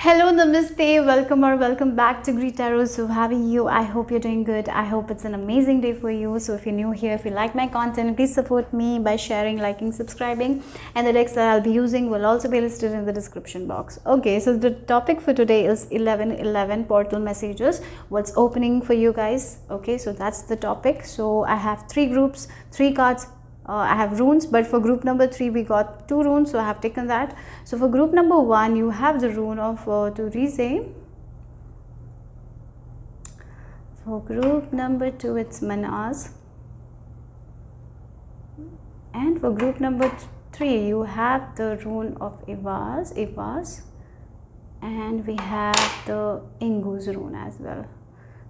Hello, namaste, welcome or welcome back to greetarot. So how are you? I hope you're doing good. I hope it's an amazing day for you. So if you're new here, if you like my content, please support me by sharing, liking, subscribing, and the decks that I'll be using will also be listed in the description box. Okay, so the topic for today is 1111 portal messages. What's opening for you guys? Okay, so that's the topic. So I have three groups, three cards. I have runes, but for group number 3 we got 2 runes, so I have taken that. So for group number 1 you have the rune of Turize. For group number 2 it's Manas, and for group number 3 you have the rune of Ivas, and we have the Ingu's rune as well.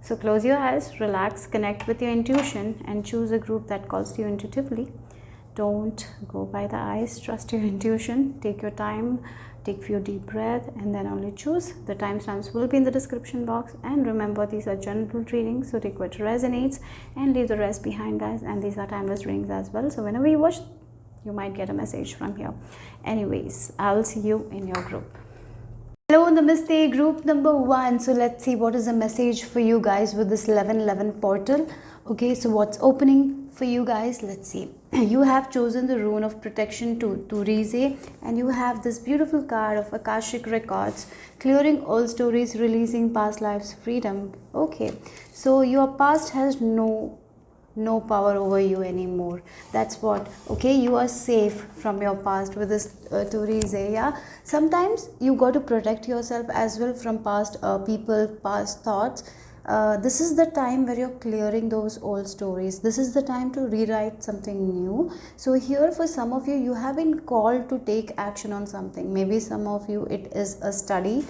So close your eyes, relax, connect with your intuition and choose a group that calls to you intuitively. Don't go by the eyes, trust your intuition, take your time, take few deep breaths and then only choose. The timestamps will be in the description box, and remember these are general readings, so take what resonates and leave the rest behind, guys. And these are timeless readings as well, so whenever you watch you might get a message from here. Anyways, I'll see you in your group. Hello, namaste, group number 1. So let's see what is the message for you guys with this 1111 portal. Okay, so what's opening for you guys? Let's see. You have chosen the rune of protection to Rize, and you have this beautiful card of Akashic records, clearing all stories, releasing past lives, freedom. Okay, so your past has no power over you anymore. That's what. Okay, you are safe from your past with this Turize. Yeah, sometimes you got to protect yourself as well from past people, past thoughts. This is the time where you're clearing those old stories. This is the time to rewrite something new. So here for some of you, you have been called to take action on something. Maybe some of you it is a study,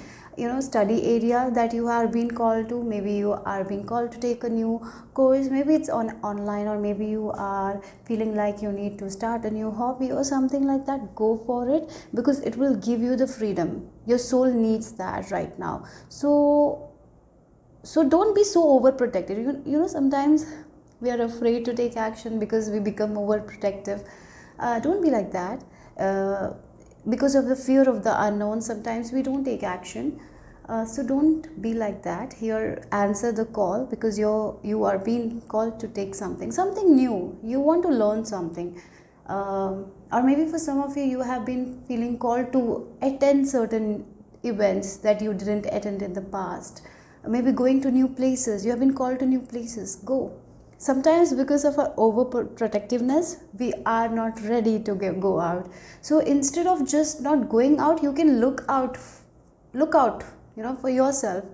study area that you are being called to. Maybe you are being called to take a new course. Maybe it's online, or maybe you are feeling like you need to start a new hobby or something like that. Go for it, because it will give you the freedom. Your soul needs that right now. So don't be so overprotected. Sometimes we are afraid to take action because we become overprotective. Don't be like that. Because of the fear of the unknown, sometimes we don't take action. So don't be like that. Here, answer the call, because you are being called to take something new. You want to learn something. Or maybe for some of you, you have been feeling called to attend certain events that you didn't attend in the past. Maybe going to new places. You have been called to new places. Go. Sometimes because of our overprotectiveness, we are not ready to go out. So instead of just not going out, you can look out, for yourself.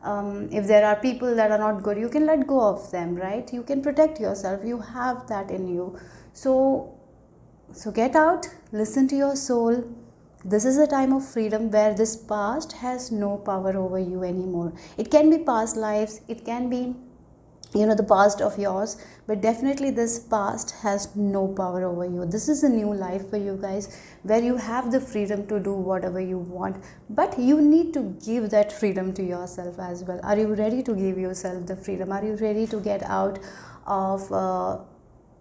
If there are people that are not good, you can let go of them, right? You can protect yourself. You have that in you. So get out, listen to your soul. This is a time of freedom where this past has no power over you anymore. It can be past lives, it can be the past of yours, but definitely this past has no power over you. This is a new life for you guys, where you have the freedom to do whatever you want, but you need to give that freedom to yourself as well. Are you ready to give yourself the freedom? Are you ready to get out of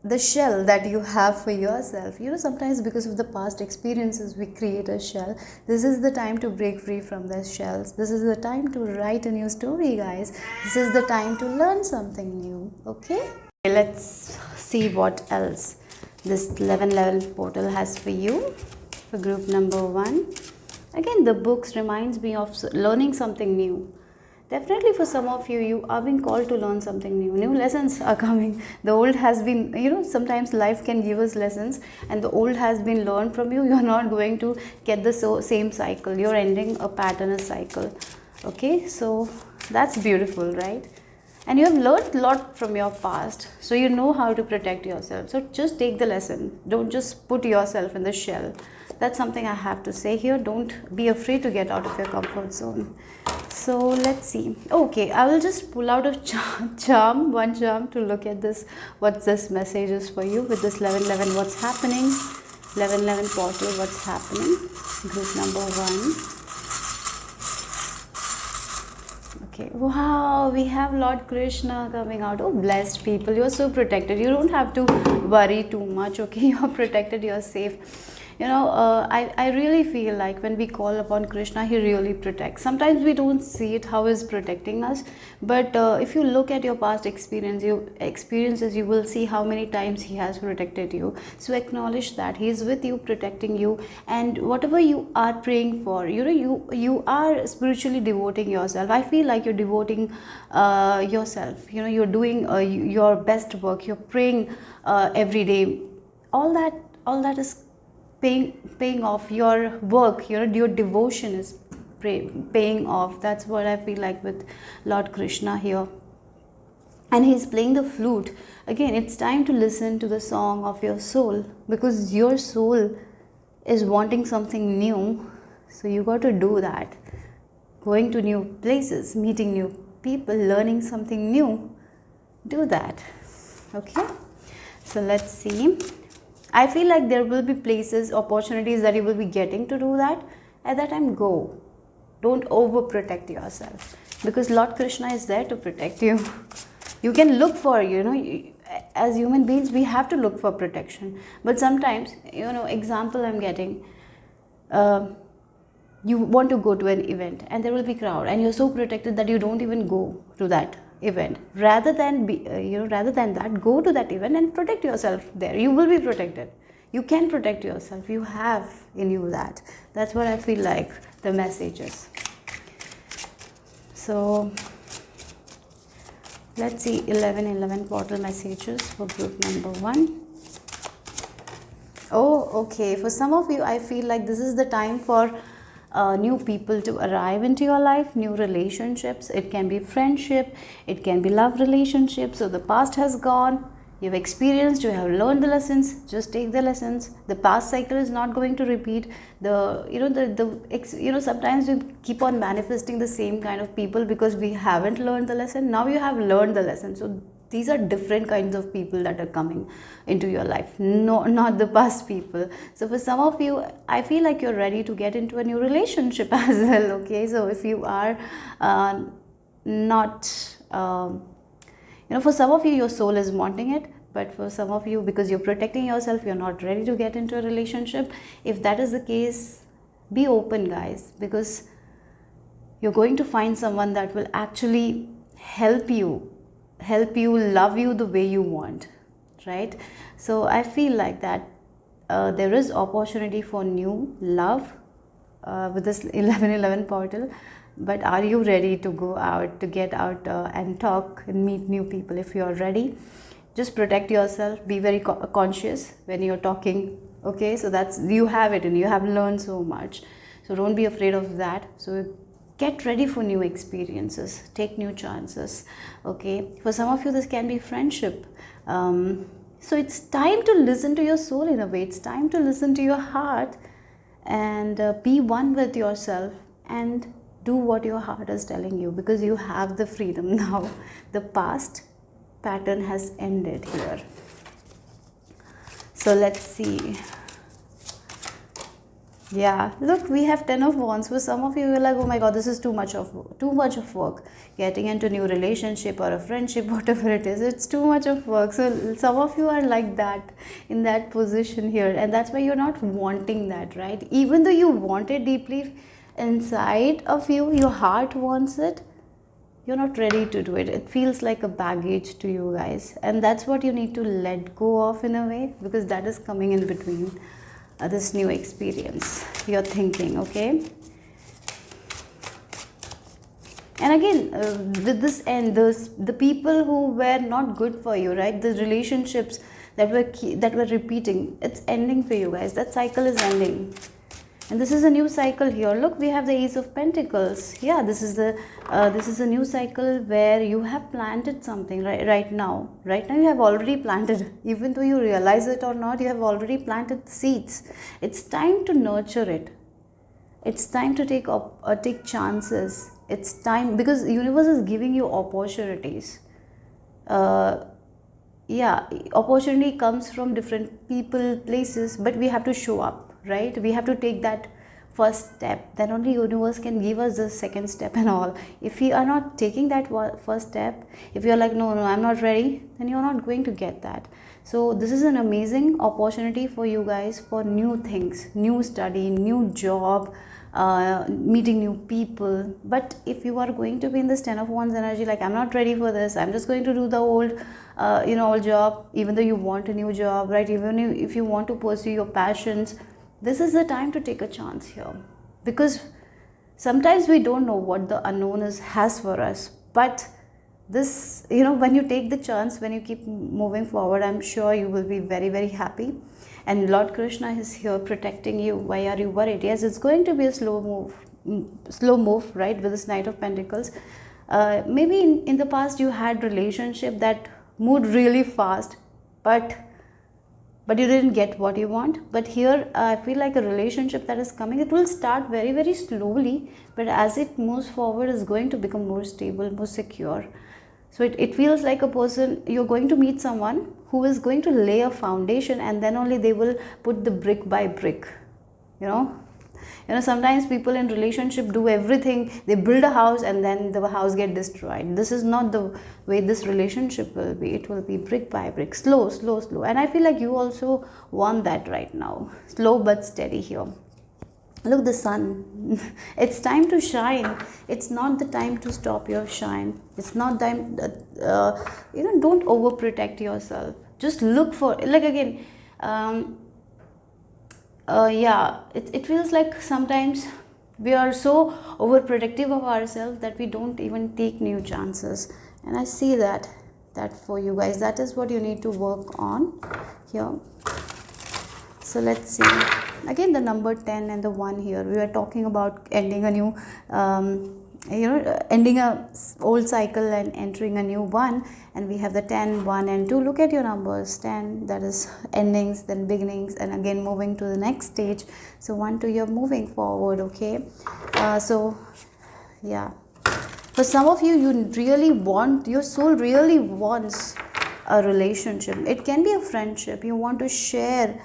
the shell that you have for yourself? Sometimes because of the past experiences we create a shell. This is the time to break free from the shells. This is the time to write a new story, guys. This is the time to learn something new. Okay, let's see what else this 1111 portal has for you. For group number 1, again the books reminds me of learning something new. Definitely for some of you, you are being called to learn something new. New lessons are coming. The old has been, sometimes life can give us lessons, and the old has been learned from you. You are not going to get the same cycle. You're ending a pattern, a cycle. Okay, so that's beautiful, right? And you have learned a lot from your past, so you know how to protect yourself. So just take the lesson. Don't just put yourself in the shell. That's something I have to say here. Don't be afraid to get out of your comfort zone. So let's see. Okay, I will just pull out a one charm to look at this. What this message is for you with this 1111. What's happening? 1111 portal. What's happening? Group number 1. Okay, wow, we have Lord Krishna coming out. Oh, blessed people, you're so protected. You don't have to worry too much. Okay, you're protected, you're safe. I really feel like when we call upon Krishna, he really protects. Sometimes we don't see it how he's protecting us, but if you look at your past experiences, you will see how many times he has protected you. So acknowledge that he is with you, protecting you, and whatever you are praying for, you are spiritually devoting yourself. I feel like you're devoting yourself. You're doing your best work. You're praying every day. All that is paying off. Your work, your devotion is paying off. That's what I feel like with Lord Krishna here. And he's playing the flute again. It's time to listen to the song of your soul, because your soul is wanting something new. So you got to do that. Going to new places, meeting new people, learning something new, do that. Okay, so let's see. I feel like there will be places, opportunities that you will be getting to do that. At that time, go. Don't overprotect yourself, because Lord Krishna is there to protect you. You can look for, as human beings, we have to look for protection. But sometimes, example I'm getting, you want to go to an event and there will be crowd, and you're so protected that you don't even go to that event. Rather than that, go to that event and protect yourself there. You will be protected. You can protect yourself. You have in you that. That's what I feel like the message is. So let's see 11 portal messages for group number 1. Oh, okay. For some of you, I feel like this is the time for new people to arrive into your life, new relationships. It can be friendship, it can be love relationships. So the past has gone, you've experienced, you have learned the lessons. Just take the lessons. The past cycle is not going to repeat. Sometimes we keep on manifesting the same kind of people because we haven't learned the lesson. Now you have learned the lesson. So these are different kinds of people that are coming into your life, no, not the past people. So for some of you, I feel like you're ready to get into a new relationship as well. Okay, so if you are not for some of you, your soul is wanting it, but for some of you, because you're protecting yourself, you're not ready to get into a relationship. If that is the case, be open, guys, because you're going to find someone that will actually help you love you the way you want, right? So I feel like that there is opportunity for new love with this 11 portal. But are you ready to go out, to get out and talk and meet new people? If you are ready, just protect yourself. Be very conscious when you're talking. Okay, so that's, you have it and you have learned so much, so don't be afraid of that. So get ready for new experiences, take new chances. Okay, for some of you, this can be friendship. So it's time to listen to your soul in a way. It's time to listen to your heart and be one with yourself and do what your heart is telling you, because you have the freedom now. The past pattern has ended here. So let's see. Yeah, look, we have 10 of wands. For some of you, you're like, oh my god, this is too much of work. Getting into a new relationship or a friendship, whatever it is, it's too much of work. So some of you are like that, in that position here, and that's why you're not wanting that, right? Even though you want it deeply inside of you, your heart wants it, you're not ready to do it. It feels like a baggage to you guys, and that's what you need to let go of in a way, because that is coming in between this new experience you're thinking. Okay, and again, with this end, the people who were not good for you, right, the relationships that were repeating, it's ending for you guys. That cycle is ending, and this is a new cycle here. Look, we have the Ace of Pentacles. Yeah, this is a new cycle where you have planted something right now. Right now you have already planted, even though you realize it or not, you have already planted seeds. It's time to nurture it. It's time to take chances. It's time, because the universe is giving you opportunities. Yeah, opportunity comes from different people, places, but we have to show up, right? We have to take that first step, then only universe can give us the second step and all. If you are not taking that first step, if you're like, no, I'm not ready, then you're not going to get that. So this is an amazing opportunity for you guys for new things, new study, new job, meeting new people. But if you are going to be in this 10 of Wands energy, like, I'm not ready for this, I'm just going to do the old old job, even though you want a new job, right? Even if you want to pursue your passions, this is the time to take a chance here. Because sometimes we don't know what the unknown has for us, but this, when you take the chance, when you keep moving forward, I'm sure you will be very, very happy. And Lord Krishna is here protecting you. Why are you worried? Yes, it's going to be a slow move, right, with this Knight of Pentacles. Maybe in the past you had relationship that moved really fast, but you didn't get what you want. But here I feel like a relationship that is coming, it will start very, very slowly, but as it moves forward, is going to become more stable, more secure. So it feels like a person, you're going to meet someone who is going to lay a foundation, and then only they will put the brick by brick. Sometimes people in relationship do everything, they build a house and then the house get destroyed. This is not the way this relationship will be. It will be brick by brick, slow, and I feel like you also want that right now, slow but steady here. Look, the sun. It's time to shine. It's not the time to stop your shine. It's not time, don't overprotect yourself. Just look for, like, again, it feels like sometimes we are so overprotective of ourselves that we don't even take new chances. And I see that for you guys, that is what you need to work on here. So let's see. Again, the number 10 and the 1 here. We are talking about ending a new, ending a old cycle and entering a new one. And we have the 10, 1 and 2. Look at your numbers. 10, that is endings, then beginnings, and again moving to the next stage. So 1, 2, you're moving forward, okay? For some of you, your soul really wants a relationship. It can be a friendship. You want to share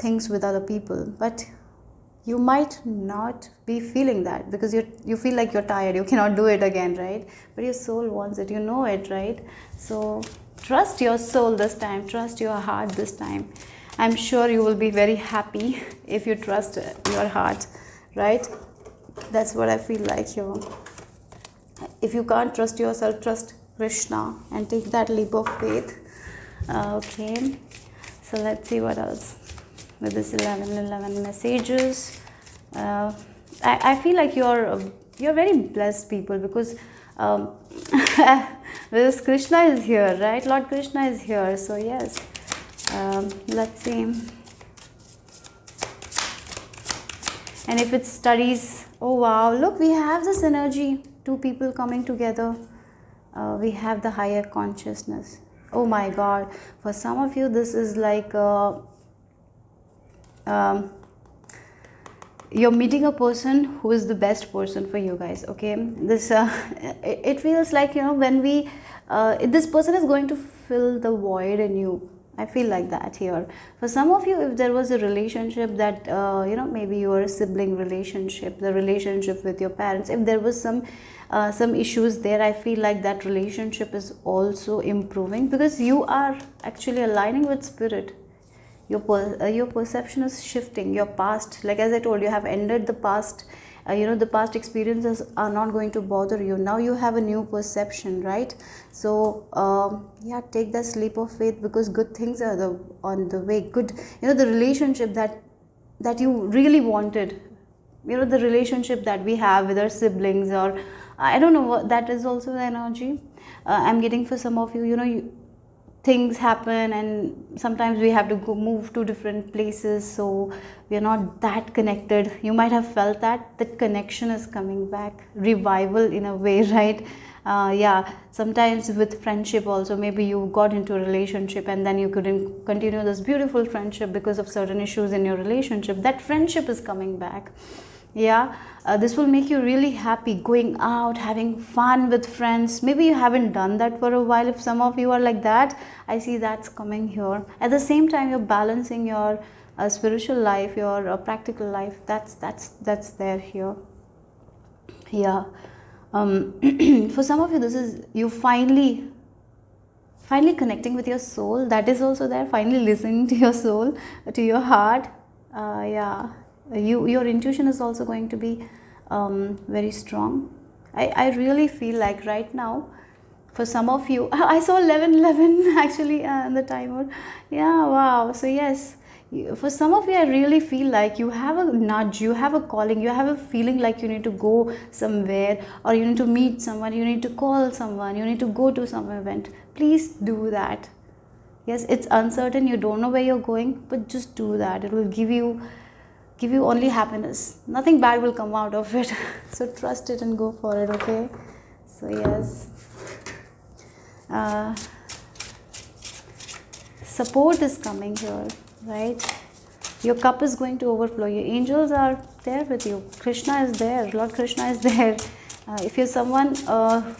things with other people, but you might not be feeling that because you feel like you're tired, you cannot do it again, right? But your soul wants it, it, right? So trust your soul this time, trust your heart this time. I'm sure you will be very happy if you trust your heart, right? That's what I feel like here. If you can't trust yourself, trust Krishna and take that leap of faith. Okay, so let's see what else with this 11 messages. I feel like you're very blessed people, because this Krishna is here, right? Lord Krishna is here. So yes, let's see. And if it's studies, oh wow, look, we have this energy, 2 people coming together. We have the higher consciousness. Oh my God, for some of you this is like you're meeting a person who is the best person for you guys, okay? This it feels like, when we this person is going to fill the void in you. I feel like that here. For some of you, if there was a relationship that maybe your sibling relationship, the relationship with your parents, if there was some issues there, I feel like that relationship is also improving, because you are actually aligning with spirit. Your perception is shifting. Your past, like as I told you, have ended the past. The past experiences are not going to bother you. Now you have a new perception, right? So take that leap of faith, because good things are on the way. Good, the relationship that you really wanted, the relationship that we have with our siblings, or I don't know what, that is also the energy I'm getting for some of you. Things happen and sometimes we have to move to different places, so we are not that connected. You might have felt that connection is coming back, revival in a way, right? Sometimes with friendship also, maybe you got into a relationship and then you couldn't continue this beautiful friendship because of certain issues in your relationship. That friendship is coming back. This will make you really happy, going out, having fun with friends. Maybe you haven't done that for a while. If some of you are like that, I see that's coming here. At the same time, you're balancing your spiritual life, your practical life, that's there here. Yeah. For some of you, this is you finally connecting with your soul. That is also there. Finally listening to your soul, to your heart. Yeah, your intuition is also going to be very strong. I really feel like right now, for some of you, I saw 11:11 actually in the timer. Yeah, wow. So yes, for some of you, I really feel like you have a nudge, you have a calling, you have a feeling like you need to go somewhere, or you need to meet someone, you need to call someone, you need to go to some event. Please do that. Yes, it's uncertain, you don't know where you're going, but just do that. It will give you only happiness. Nothing bad will come out of it. So trust it and go for it, okay? So yes. Support is coming here, right? Your cup is going to overflow. Your angels are there with you. Krishna is there. Lord Krishna is there. If you're someone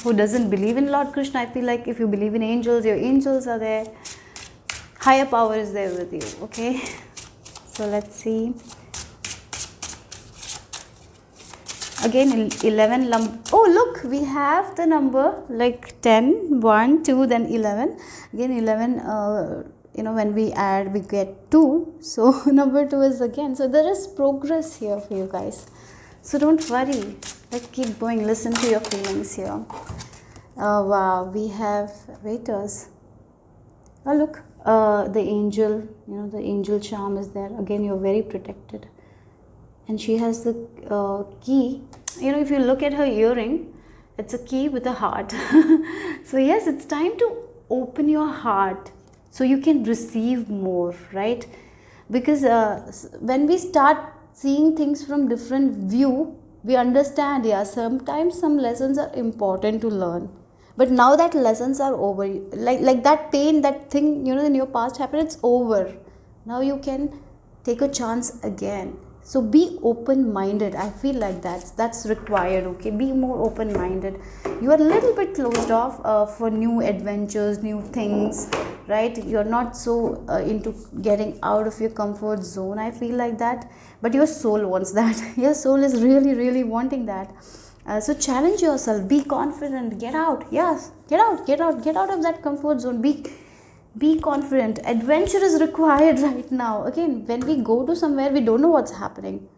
who doesn't believe in Lord Krishna, I feel like if you believe in angels, your angels are there. Higher power is there with you, okay? So let's see. Again, 11. Oh, look, we have the number like 10, 1, 2, then 11. Again, 11, when we add, we get 2. So number 2 is again. So there is progress here for you guys. So don't worry. Let's keep going. Listen to your feelings here. Wow, we have waiters. Oh, look, the angel, the angel charm is there. Again, you're very protected. And she has the key. If you look at her earring, it's a key with a heart. So yes, it's time to open your heart so you can receive more, right? Because when we start seeing things from different view, we understand, yeah, sometimes some lessons are important to learn. But now that lessons are over, like that pain, that thing, in your past happened, it's over. Now you can take a chance again. So be open-minded. I feel like that's required, okay? Be more open-minded. You are a little bit closed off for new adventures, new things, right? You're not so into getting out of your comfort zone. I feel like that. But your soul wants that. Your soul is really, really wanting that. So challenge yourself. Be confident. Get out. Yes, get out of that comfort zone. Be confident. Adventure is required right now. Again, when we go to somewhere, we don't know what's happening.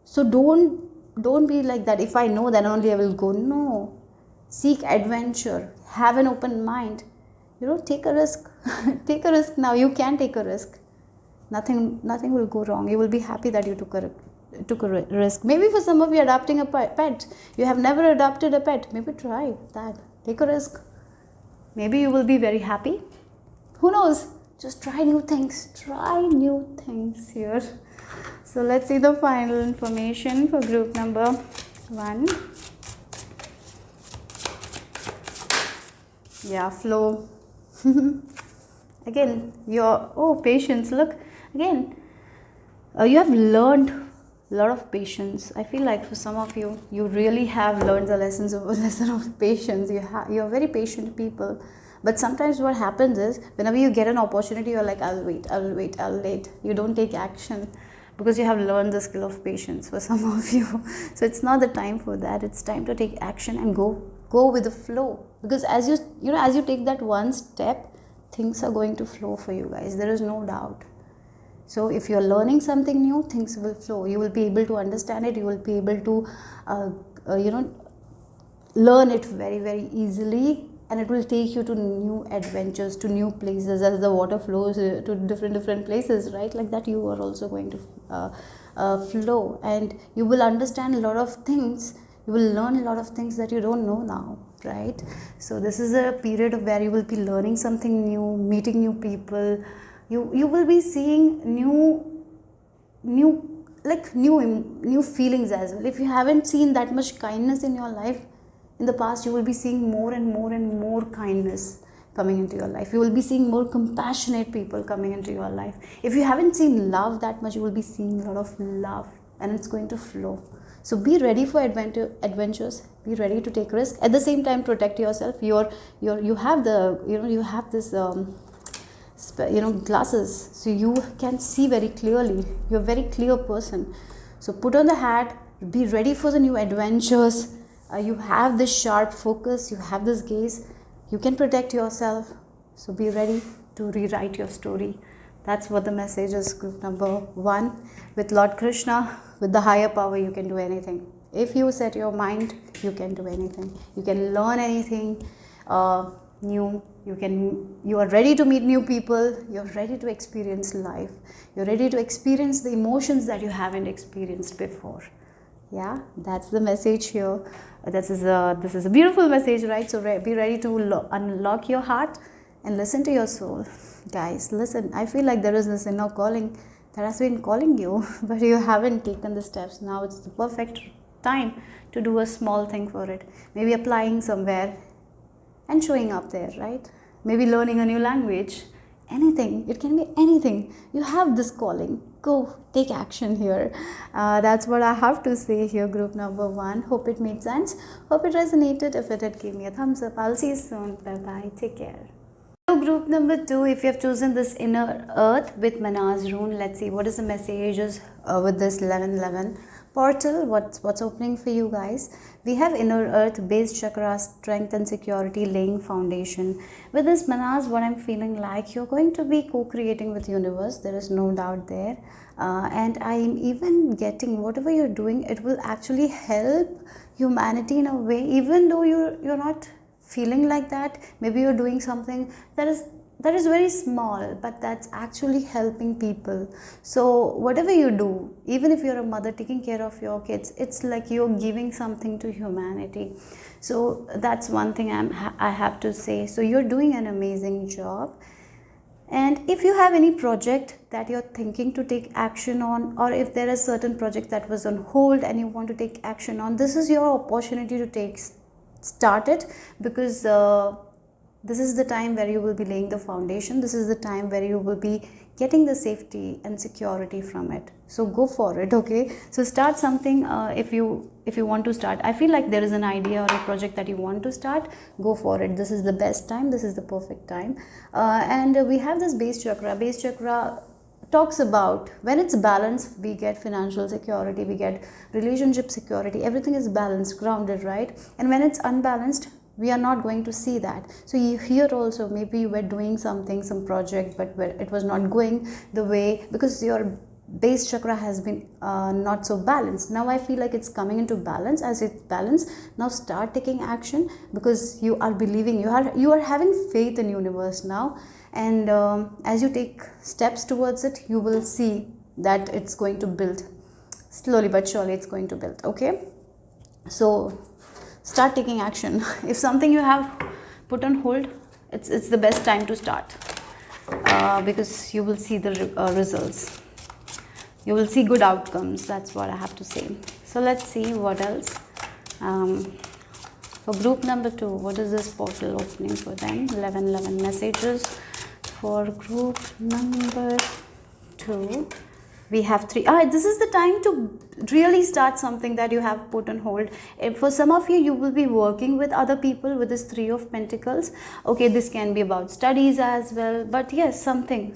So don't be like that. If I know, then only I will go. No. Seek adventure. Have an open mind. Take a risk. Take a risk now. You can take a risk. Nothing will go wrong. You will be happy that you took a risk. Maybe for some of you adopting a pet, you have never adopted a pet. Maybe try that. Take a risk. Maybe you will be very happy. Who knows? Just try new things. Try new things here. So let's see the final information for group number 1. Yeah, flow. Again, patience. Look, again, you have learned a lot of patience. I feel like for some of you, you really have learned the lesson of patience. You're very patient people. But sometimes what happens is, whenever you get an opportunity, you're like, I'll wait. You don't take action because you have learned the skill of patience for some of you. So it's not the time for that. It's time to take action and go with the flow. Because as you take that one step, things are going to flow for you guys. There is no doubt. So if you're learning something new, things will flow. You will be able to understand it. You will be able to, learn it very, very easily. And it will take you to new adventures, to new places, as the water flows to different places, right? Like that, you are also going to flow, and you will understand a lot of things. You will learn a lot of things that you don't know now, right? So this is a period where you will be learning something new, meeting new people. You will be seeing new feelings as well. If you haven't seen that much kindness in your life, in the past, you will be seeing more and more kindness coming into your life. You will be seeing more compassionate people coming into your life. If you haven't seen love that much, you will be seeing a lot of love, and it's going to flow. So be ready for adventures. Be ready to take risks. At the same time, protect yourself. You have this glasses, so you can see very clearly. You're a very clear person. So put on the hat, be ready for the new adventures. You have this sharp focus, you have this gaze, you can protect yourself. So be ready to rewrite your story. That's what the message is, group number 1. With Lord Krishna, with the higher power, you can do anything. If you set your mind, you can do anything. You can learn anything new. You are ready to meet new people. You're ready to experience life. You're ready to experience the emotions that you haven't experienced before. Yeah, that's the message here. This is a beautiful message, right? So be ready to unlock your heart and listen to your soul. Guys, listen. I feel like there is this inner calling that has been calling you, but you haven't taken the steps. Now it's the perfect time to do a small thing for it. Maybe applying somewhere and showing up there, right? Maybe learning a new language. Anything. It can be anything. You have this calling. Go, take action here. That's what I have to say here, group number 1. Hope it made sense. Hope it resonated. If it did, give me a thumbs up. I'll see you soon. Bye-bye. Take care. So group number 2, if you have chosen this inner earth with Manaz rune, let's see what is the messages with this 1111 portal. What's opening for you guys? We have inner earth, base chakra, strength and security, laying foundation. With this Manaz, what I'm feeling like, you're going to be co-creating with universe. There is no doubt there. And I'm even getting whatever you're doing, it will actually help humanity in a way, even though you're not feeling like that. Maybe you're doing something that is very small, but that's actually helping people. So whatever you do, even if you're a mother taking care of your kids, it's like you're giving something to humanity. So that's one thing I have to say. So you're doing an amazing job. And if you have any project that you're thinking to take action on, or if there is certain project that was on hold and you want to take action on, this is your opportunity to start it, because this is the time where you will be laying the foundation. This is the time where you will be getting the safety and security from it. So go for it, okay? So start something. If you want to start, I feel like there is an idea or a project that you want to start, go for it. This is the best time. This is the perfect time. And we have this base chakra. Base chakra talks about when it's balanced, we get financial security, we get relationship security, everything is balanced, grounded, right? And when it's unbalanced, we are not going to see that. So here also, maybe you were doing something, some project, but it was not going the way, because your base chakra has been not so balanced. Now I feel like it's coming into balance. As it's balanced, now start taking action, because you are believing, you are having faith in universe now. And as you take steps towards it, you will see that it's going to build. Slowly but surely it's going to build, okay? So start taking action. If something you have put on hold, it's the best time to start, because you will see the results. You will see good outcomes. That's what I have to say. So let's see what else. For group number 2, what is this portal opening for them? 1111 messages for group number 2. We have 3. This is the time to really start something that you have put on hold. For some of you, you will be working with other people with this 3 of Pentacles. Okay, this can be about studies as well. But yes, something.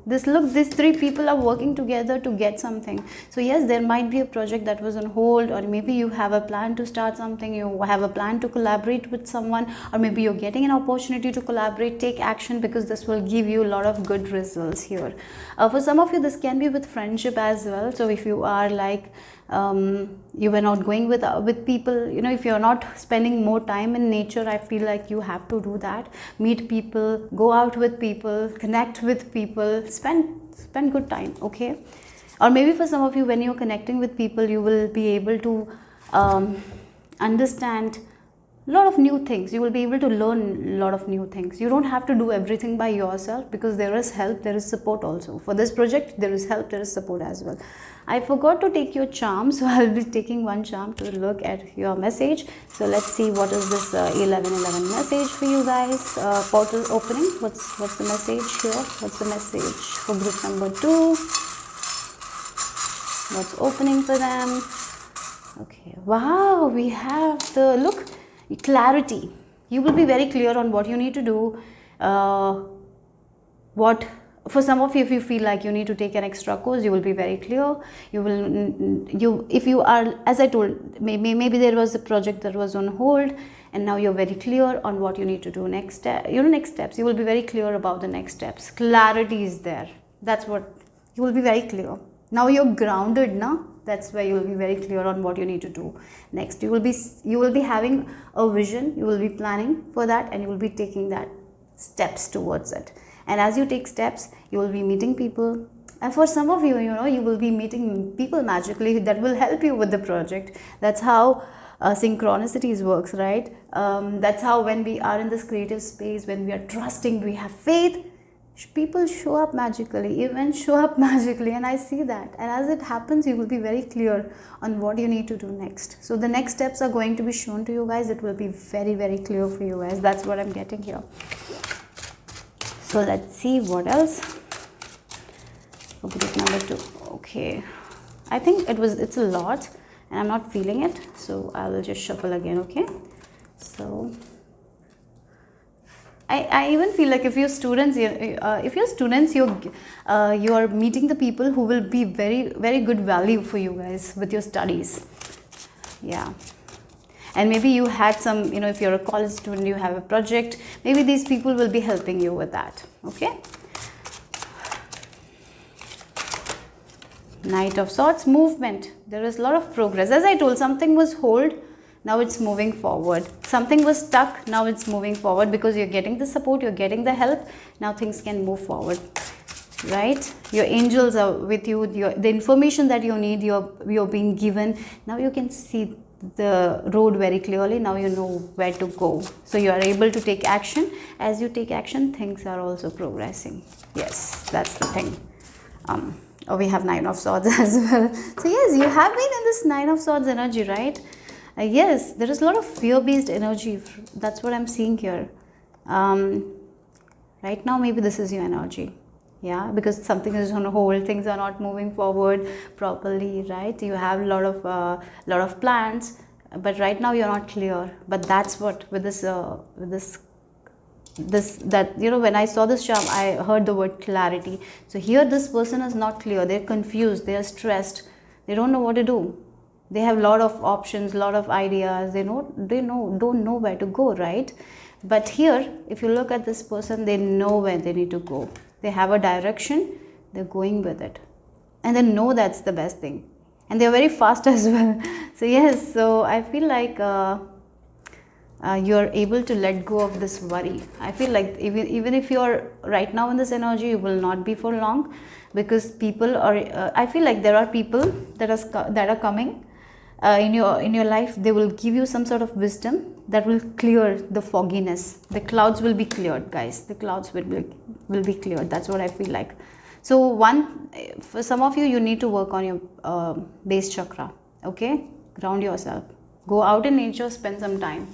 These 3 people are working together to get something. So yes, there might be a project that was on hold, or maybe you have a plan to start something. You have a plan to collaborate with someone, or maybe you're getting an opportunity to collaborate. Take action, because this will give you a lot of good results here. For some of you, this can be with friendship as well. So if you are like you were not going with people, if you're not spending more time in nature, I feel like you have to do that. Meet people, go out with people, connect with people, spend good time, okay? Or maybe for some of you, when you're connecting with people, you will be able to understand a lot of new things. You will be able to learn a lot of new things. You don't have to do everything by yourself, because there is help, there is support also. For this project, there is help, there is support as well. I forgot to take your charm, so I'll be taking one charm to look at your message. So let's see what is this 1111 message for you guys. Portal opening. What's the message here? What's the message for group number 2? What's opening for them? Okay. Wow, we have the look. Clarity. You will be very clear on what you need to do, what, for some of you, if you feel like you need to take an extra course, you will be very clear. You will, if you are, as I told, maybe there was a project that was on hold, and now you're very clear on what you need to do next. Next steps. You will be very clear about the next steps. Clarity is there. That's what you will be very clear. Now you're grounded, now. That's where you will be very clear on what you need to do next. You will be having a vision. You will be planning for that, and you will be taking that steps towards it. And as you take steps, you will be meeting people. And for some of you, you will be meeting people magically that will help you with the project. That's how synchronicities works, right? That's how when we are in this creative space, when we are trusting, we have faith, people show up magically, events show up magically, and I see that. And as it happens, you will be very clear on what you need to do next. So the next steps are going to be shown to you guys. It will be very, very clear for you guys. That's what I'm getting here. So let's see what else. Group number 2. Okay, I think it's a lot and I'm not feeling it, so I will just shuffle again. Okay, so I even feel like if you're students, you are meeting the people who will be very, very good value for you guys with your studies. Yeah. And maybe you had some, if you're a college student, you have a project, maybe these people will be helping you with that. Okay. Knight of Swords, movement. There is a lot of progress. As I told, something was hold, now it's moving forward. Something was stuck, now it's moving forward, because you're getting the support, you're getting the help. Now things can move forward, right? Your angels are with you. The information that you need, you're being given. Now you can see the road very clearly. Now you know where to go, so you are able to take action. As you take action, things are also progressing. Yes, that's the thing. We have Nine of Swords as well. So yes, you have been in this Nine of Swords energy, right? Yes, there is a lot of fear-based energy. That's what I'm seeing here. Right now, maybe this is your energy. Yeah, because something is on hold, things are not moving forward properly, right? You have a lot of plans, but right now you're not clear. But that's what with this when I saw this charm, I heard the word clarity. So here this person is not clear. They're confused. They are stressed. They don't know what to do. They have a lot of options, a lot of ideas. They don't know where to go, right? But here, if you look at this person, they know where they need to go. They have a direction, they're going with it. And they know that's the best thing. And they're very fast as well. So yes, so I feel like you're able to let go of this worry. I feel like even if you're right now in this energy, you will not be for long, because people are, I feel like there are people that are coming in your life. They will give you some sort of wisdom that will clear the fogginess. The clouds will be cleared, guys. The clouds will be cleared. That's what I feel like. So for some of you, you need to work on your base chakra. Okay, ground yourself. Go out in nature, spend some time.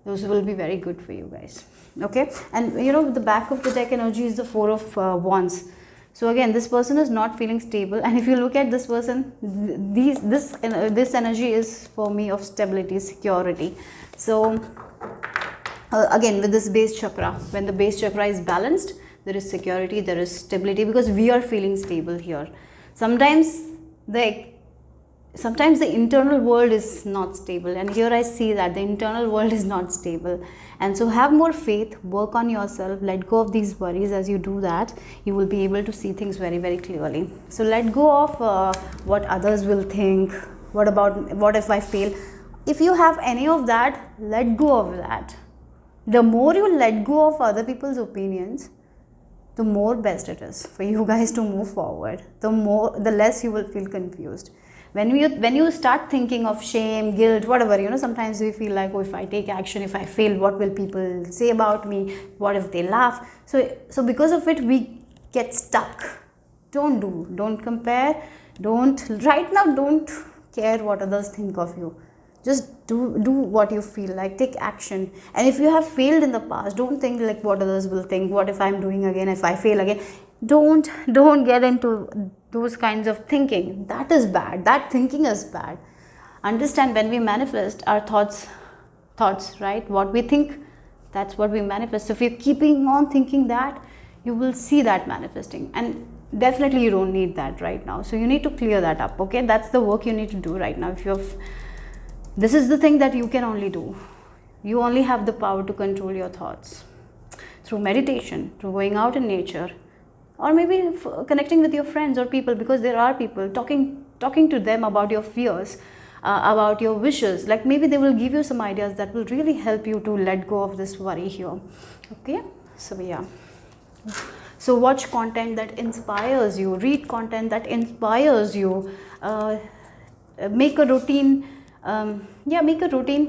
Those will be very good for you guys. Okay, and the back of the deck energy is the Four of Wands. So again, this person is not feeling stable, and if you look at this person, this energy is for me of stability, security. So again, with this base chakra, when the base chakra is balanced, there is security, there is stability, because we are feeling stable here. Sometimes the internal world is not stable, and here I see that the internal world is not stable. And so have more faith, work on yourself, let go of these worries. As you do that, you will be able to see things very, very clearly. So let go of what others will think. What if I fail? If you have any of that, let go of that. The more you let go of other people's opinions, the more best it is for you guys to move forward. The less you will feel confused. When you start thinking of shame, guilt, whatever, sometimes we feel like, oh, if I take action, if I fail, what will people say about me? What if they laugh? So because of it, we get stuck. Don't compare. Right now, don't care what others think of you. Just do what you feel like. Take action. And if you have failed in the past, don't think like what others will think. What if I'm doing again? If I fail again? Don't get into those kinds of thinking. That is bad. That thinking is bad. Understand, when we manifest our thoughts, right? What we think, that's what we manifest. So if you're keeping on thinking that, you will see that manifesting. And definitely you don't need that right now, so you need to clear that up. Okay, that's the work you need to do right now. If you're this is the thing that you can only do. You only have the power to control your thoughts through meditation, through going out in nature, or maybe connecting with your friends or people, because there are people talking to them about your fears, about your wishes. Like maybe they will give you some ideas that will really help you to let go of this worry here. Okay, so yeah. So watch content that inspires you, read content that inspires you, make a routine. Make a routine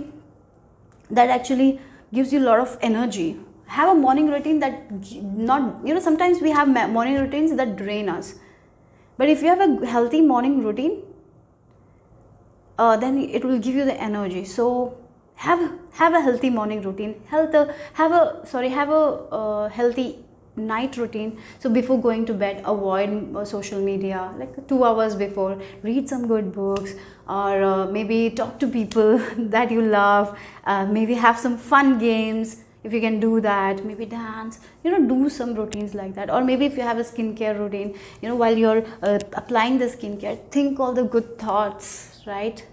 that actually gives you a lot of energy. Have a morning routine that not, sometimes we have morning routines that drain us. But if you have a healthy morning routine, then it will give you the energy. So have a healthy morning routine. Have a healthy night routine. So before going to bed, avoid social media, like 2 hours before. Read some good books, or maybe talk to people that you love. Maybe have some fun games if you can do that. Maybe dance, do some routines like that. Or maybe if you have a skincare routine, while you're applying the skincare, think all the good thoughts, right?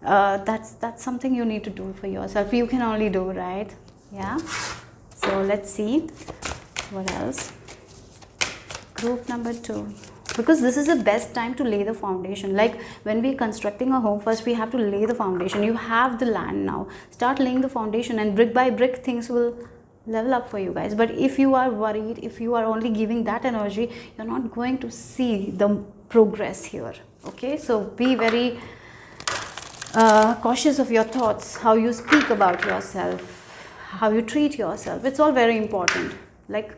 That's something you need to do for yourself. You can only do, right? Yeah. So let's see what else. Group number 2, because this is the best time to lay the foundation. Like when we're constructing a home, first we have to lay the foundation. You have the land now, start laying the foundation, and brick by brick things will level up for you guys. But if you are worried, if you are only giving that energy, you're not going to see the progress here. Okay, so be very cautious of your thoughts, how you speak about yourself, how you treat yourself. It's all very important. Like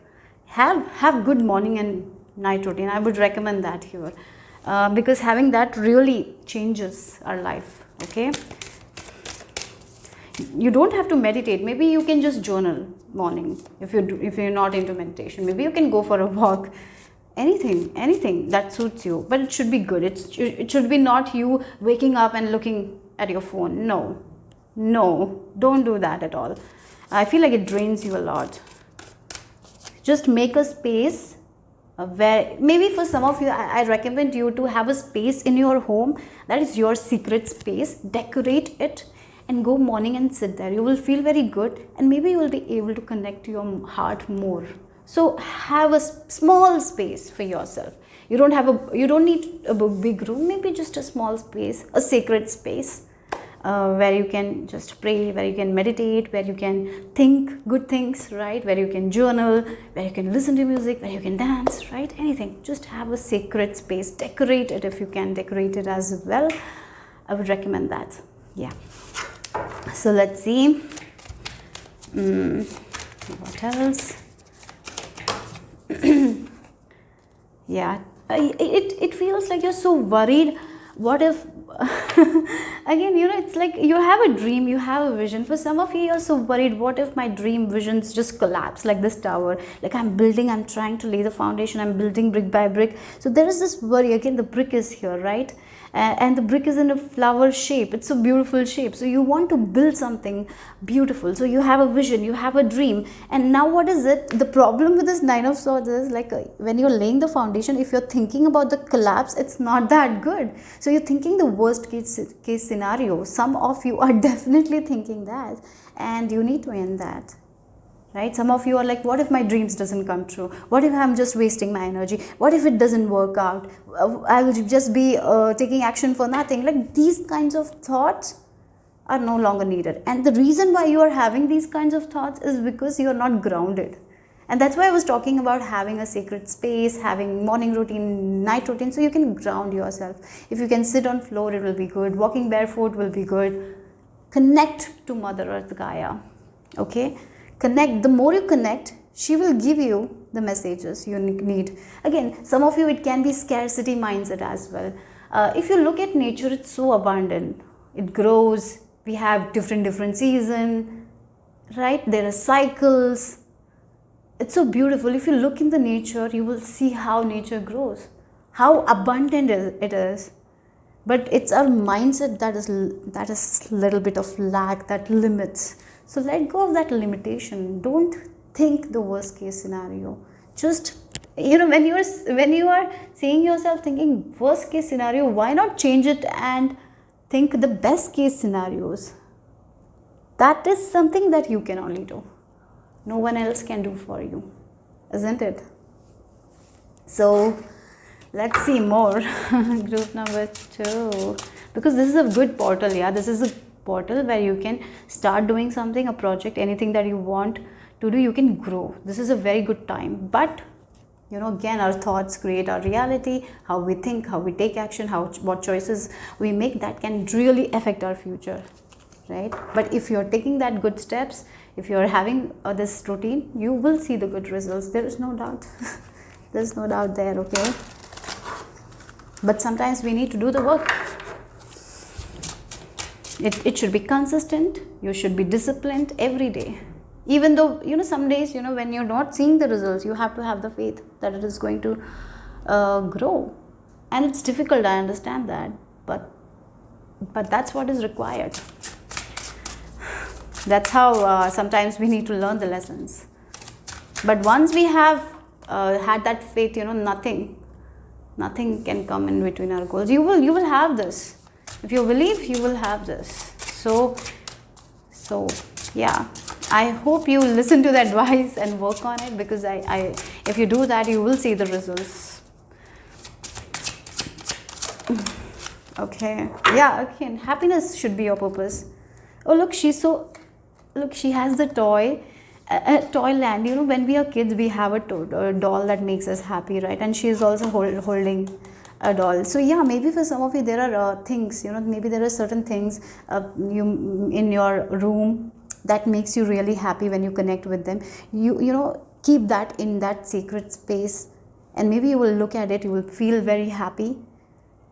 have good morning and night routine. I would recommend that here, because having that really changes our life. Okay, you don't have to meditate. Maybe you can just journal morning. If you're not into meditation, maybe you can go for a walk. Anything that suits you, but it should be good. It should be not you waking up and looking at your phone. No, don't do that at all. I feel like it drains you a lot. Just make a space where, maybe for some of you, I recommend you to have a space in your home that is your secret space. Decorate it and go morning and sit there. You will feel very good, and maybe you will be able to connect to your heart more. So have a small space for yourself. You don't need a big room. Maybe just a small space, a sacred space, where you can just pray, where you can meditate, where you can think good things, right? Where you can journal, where you can listen to music, where you can dance, right? Anything. Just have a sacred space. Decorate it if you can decorate it as well. I would recommend that. Yeah. So let's see. What else? Yeah. It feels like you're so worried. What if again, it's like you have a dream, you have a vision. For some of you, you're so worried, what if my dream visions just collapse like this tower? Like I'm trying to lay the foundation, I'm building brick by brick. So there is this worry. Again, the brick is here, right? And the brick is in a flower shape. It's a beautiful shape. So you want to build something beautiful. So you have a vision, you have a dream. And now what is it? The problem with this Nine of Swords is like when you're laying the foundation, if you're thinking about the collapse, it's not that good. So you're thinking the worst case scenario. Some of you are definitely thinking that, and you need to end that. Right? Some of you are like, what if my dreams doesn't come true? What if I'm just wasting my energy? What if it doesn't work out? I will just be taking action for nothing. Like these kinds of thoughts are no longer needed. And the reason why you are having these kinds of thoughts is because you are not grounded. And that's why I was talking about having a sacred space, having morning routine, night routine, so you can ground yourself. If you can sit on floor, it will be good. Walking barefoot will be good. Connect to Mother Earth Gaia. Okay? Connect. The more you connect, she will give you the messages you need. Again, some of you, it can be scarcity mindset as well. If you look at nature, it's so abundant. It grows. We have different seasons, right? There are cycles. It's so beautiful. If you look in the nature, you will see how nature grows, how abundant it is. But it's our mindset that is little bit of lack, that limits. So let go of that limitation. Don't think the worst case scenario. Just, when you are seeing yourself thinking worst case scenario, why not change it and think the best case scenarios? That is something that you can only do. No one else can do for you, isn't it? So let's see more. Group number 2, because this is a good portal. Yeah, this is a portal where you can start doing something, a project, anything that you want to do, you can grow. This is a very good time. But again, our thoughts create our reality. How we think, how we take action, what choices we make, that can really affect our future, right? But if you're taking that good steps, if you're having this routine, you will see the good results. There is no doubt. There's no doubt there, okay? But sometimes we need to do the work. It should be consistent. You should be disciplined every day. Even though, some days, when you're not seeing the results, you have to have the faith that it is going to grow. And it's difficult, I understand that. But that's what is required. That's how sometimes we need to learn the lessons. But once we have had that faith, nothing can come in between our goals. You will have this. If you believe, you will have this. So yeah, I hope you listen to the advice and work on it, because if you do that, you will see the results. Okay. Yeah, again, happiness should be your purpose. Oh, look, she has the toy. Toyland, when we are kids, we have a doll that makes us happy, right? And she is also holding a doll. So yeah, maybe for some of you there are things, maybe there are certain things in your room that makes you really happy when you connect with them. You keep that in that secret space, and maybe you will look at it, you will feel very happy.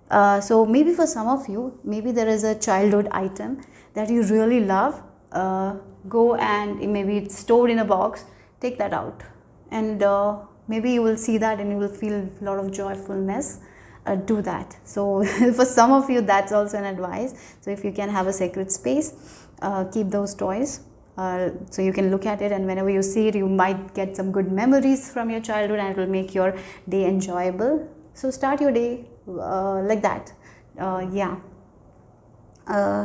So maybe for some of you, maybe there is a childhood item that you really love. Go and maybe it's stored in a box, take that out, and maybe you will see that and you will feel a lot of joyfulness. Do that. So for some of you, that's also an advice. So if you can have a sacred space, keep those toys, so you can look at it, and whenever you see it, you might get some good memories from your childhood, and it will make your day enjoyable. So start your day like that. Yeah.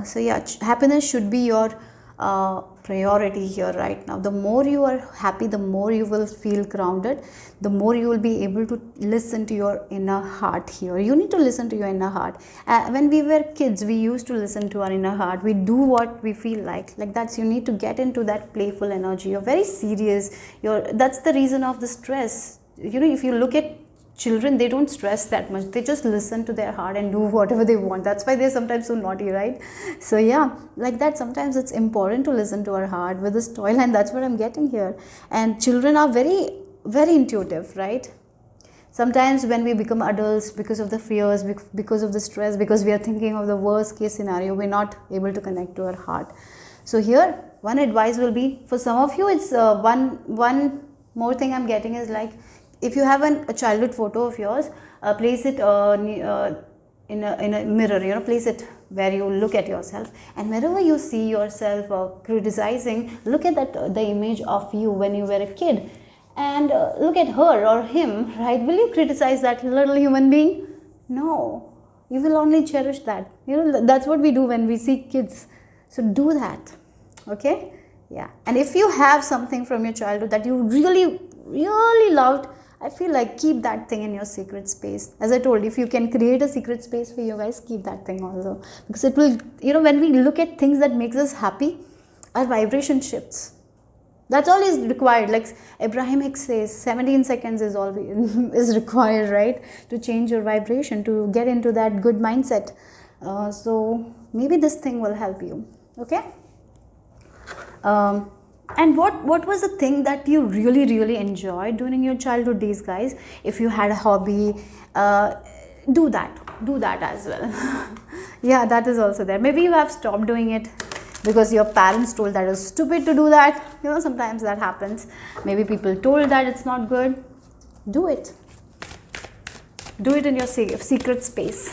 So yeah, happiness should be your priority here right now. The more you are happy, the more you will feel grounded, the more you will be able to listen to your inner heart here. You need to listen to your inner heart. When we were kids, we used to listen to our inner heart. We do what we feel like that. So you need to get into that playful energy. You're very serious. That's the reason of the stress. If you look at children, they don't stress that much. They just listen to their heart and do whatever they want. That's why they're sometimes so naughty, right? So yeah, like that, sometimes it's important to listen to our heart with this toy line. That's what I'm getting here. And children are very, very intuitive, right? Sometimes when we become adults, because of the fears, because of the stress, because we are thinking of the worst case scenario, we're not able to connect to our heart. So here, one advice will be, for some of you, it's one more thing I'm getting is like, if you have a childhood photo of yours, place it in a mirror, place it where you look at yourself, and whenever you see yourself criticizing, look at the image of you when you were a kid, and look at her or him, right? Will you criticize that little human being? No, you will only cherish that. That's what we do when we see kids. So do that, okay? Yeah. And if you have something from your childhood that you really, really loved, I feel like keep that thing in your secret space. As I told, if you can create a secret space for you guys, keep that thing also. Because it will, when we look at things that makes us happy, our vibration shifts. That's all is required. Like Abraham Hicks says, 17 seconds is all is required, right? To change your vibration, to get into that good mindset. So maybe this thing will help you. Okay? And what was the thing that you really, really enjoyed during your childhood days, guys? If you had a hobby, do that as well. Yeah, that is also there. Maybe you have stopped doing it because your parents told that it's stupid to do that. Sometimes that happens. Maybe people told that it's not good. Do it. Do it in your secret space.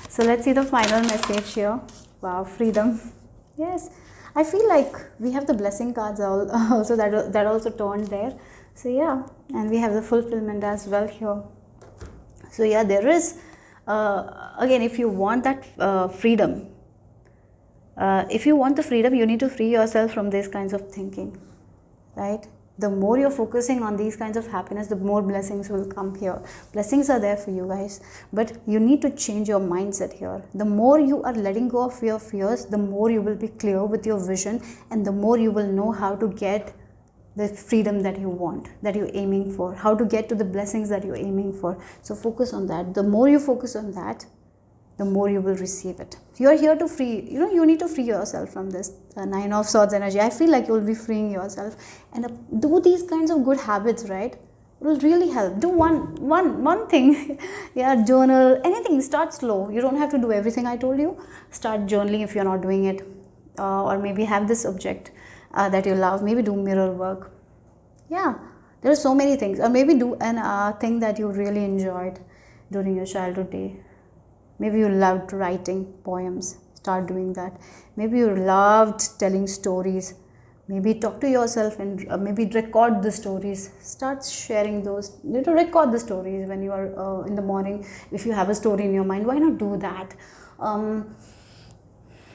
So let's see the final message here. Wow, freedom. Yes. I feel like we have the blessing cards also that also turned there. So yeah, and we have the fulfillment as well here. So yeah, there is again, if you want that freedom, if you want the freedom, you need to free yourself from these kinds of thinking, right? The more you're focusing on these kinds of happiness, the more blessings will come here. Blessings are there for you guys, but you need to change your mindset here. The more you are letting go of your fears, the more you will be clear with your vision, and the more you will know how to get the freedom that you want, that you're aiming for, how to get to the blessings that you're aiming for. So focus on that. The more you focus on that, the more you will receive it. You are here to free, you need to free yourself from this Nine of Swords energy. I feel like you will be freeing yourself, and do these kinds of good habits, right? It will really help. Do one thing. Yeah, journal, anything. Start slow. You don't have to do everything I told you. Start journaling if you're not doing it, or maybe have this object that you love. Maybe do mirror work. Yeah, there are so many things. Or maybe do an thing that you really enjoyed during your childhood day. Maybe you loved writing poems, start doing that. Maybe you loved telling stories. Maybe talk to yourself and maybe record the stories. Start sharing those. Record the stories when you are in the morning. If you have a story in your mind, why not do that?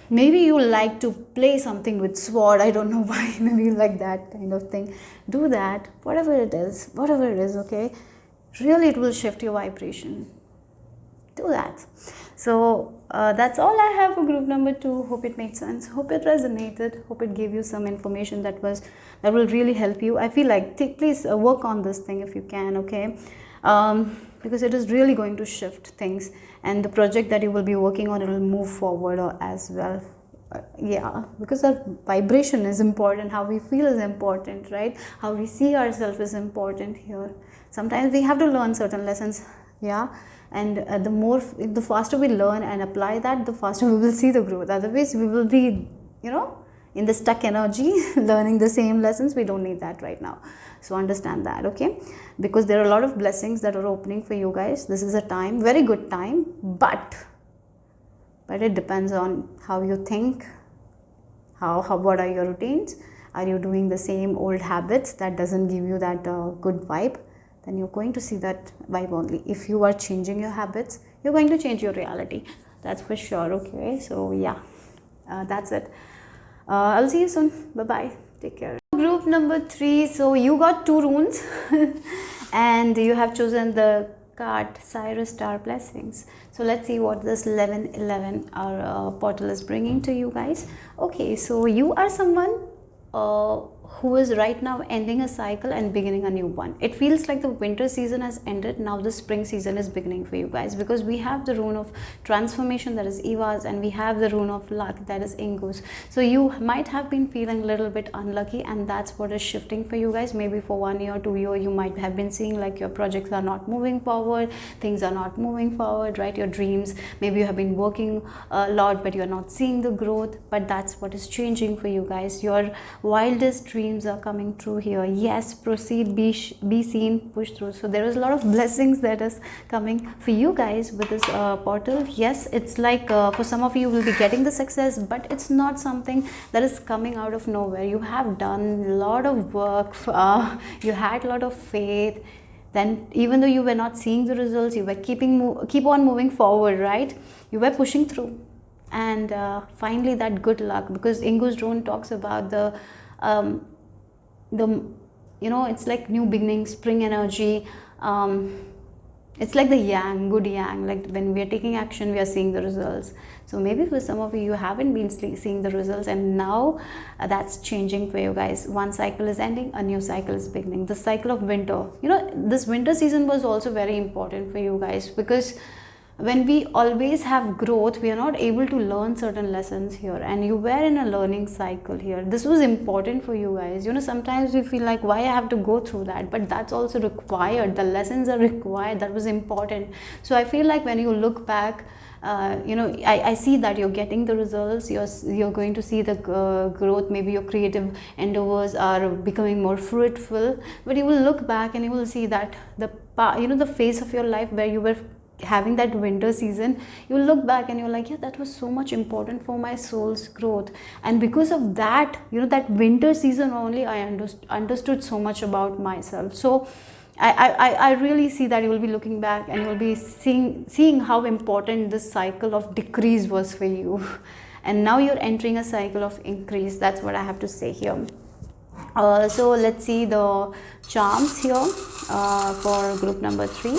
Maybe you like to play something with sword. I don't know why. Maybe you like that kind of thing. Do that. Whatever it is, okay? Really, it will shift your vibration. Do that. So that's all I have for group number 2. Hope it made sense, hope it resonated, hope it gave you some information that will really help you. I feel like please work on this thing if you can, okay? Because it is really going to shift things, and the project that you will be working on, it will move forward as well. Yeah, because our vibration is important, how we feel is important, right? How we see ourselves is important here. Sometimes we have to learn certain lessons, yeah, and the faster we learn and apply that, the faster we will see the growth. Otherwise we will be in the stuck energy learning the same lessons. We don't need that right now. So understand that, okay? Because there are a lot of blessings that are opening for you guys. This is a time, very good time, but it depends on how you think, what are your routines. Are you doing the same old habits that doesn't give you that good vibe? Then you're going to see that vibe only. If you are changing your habits, you're going to change your reality. That's for sure, okay? So yeah, that's it. I'll see you soon. Bye-bye. Take care. Group number 3. So you got 2 runes and you have chosen the card Cyrus Star Blessings. So let's see what this 1111 our portal is bringing to you guys. Okay, so you are someone who is right now ending a cycle and beginning a new one. It feels like the winter season has ended. Now the spring season is beginning for you guys, because we have the rune of transformation, that is Eva's, and we have the rune of luck, that is Ingu's. So you might have been feeling a little bit unlucky, and that's what is shifting for you guys. Maybe for 1 year, 2 years, you might have been seeing like your projects are not moving forward, things are not moving forward, right? Your dreams, maybe you have been working a lot but you're not seeing the growth. But that's what is changing for you guys. Your wildest dreams are coming true here. Yes, proceed, be seen, push through. So there is a lot of blessings that is coming for you guys with this portal. Yes, it's like for some of you will be getting the success, but it's not something that is coming out of nowhere. You have done a lot of work, you had a lot of faith. Then even though you were not seeing the results, you were keep on moving forward, right? You were pushing through, and finally that good luck, because Ingu's rune talks about it's like new beginning, spring energy. It's like the yang, good yang, like when we are taking action, we are seeing the results. So maybe for some of you haven't been seeing the results, and now that's changing for you guys. One cycle is ending, a new cycle is beginning. The cycle of winter, this winter season was also very important for you guys, because when we always have growth, we are not able to learn certain lessons here, and you were in a learning cycle here. This was important for you guys. Sometimes we feel like, why I have to go through that? But that's also required. The lessons are required. That was important. So I feel like when you look back, I see that you're getting the results. You're going to see the growth. Maybe your creative endeavors are becoming more fruitful. But you will look back and you will see that the phase of your life where you were having that winter season, you look back and you're like, yeah, that was so much important for my soul's growth. And because of that, that winter season only, I understood so much about myself. So I really see that you will be looking back and you will be seeing how important this cycle of decrease was for you. And now you're entering a cycle of increase. That's what I have to say here. So let's see the charms here for group number 3.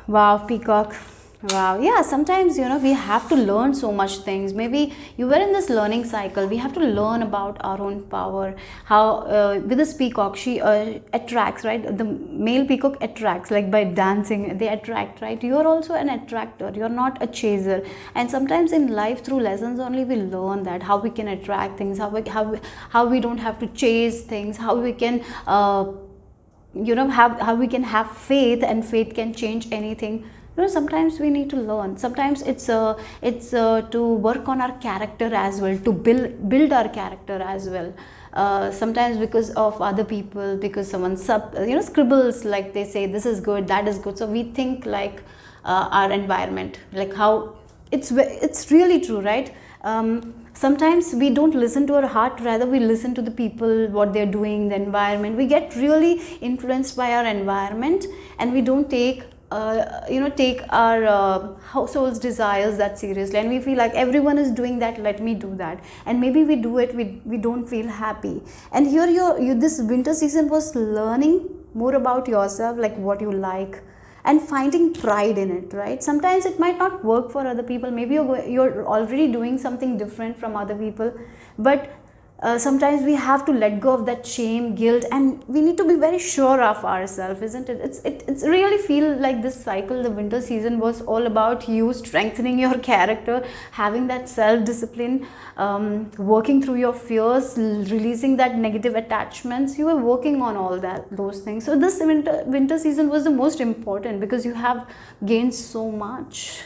Wow, peacock. Wow. Yeah, sometimes we have to learn so much things. Maybe you were in this learning cycle. We have to learn about our own power. How with this peacock, she attracts, right? The male peacock attracts, like by dancing, they attract, right? You're also an attractor. You're not a chaser. And sometimes in life, through lessons only, we learn that how we can attract things, how we don't have to chase things, how we can how we can have faith, and faith can change anything. Sometimes we need to learn. Sometimes it's to work on our character as well, to build our character as well. Sometimes because of other people, because someone scribbles, like they say this is good, that is good, so we think like our environment, like how it's really true, right? Sometimes we don't listen to our heart, rather we listen to the people, what they're doing, the environment. We get really influenced by our environment, and we don't take our soul's desires that seriously, and we feel like everyone is doing that, let me do that. And maybe we do it, we don't feel happy. And here this winter season was learning more about yourself, like what you like, and finding pride in it, right? Sometimes it might not work for other people. Maybe you're already doing something different from other people, but sometimes we have to let go of that shame, guilt, and we need to be very sure of ourselves, isn't it? It's really feel like this cycle, the winter season, was all about you strengthening your character, having that self-discipline, working through your fears, releasing that negative attachments. You were working on all those things. So this winter season was the most important, because you have gained so much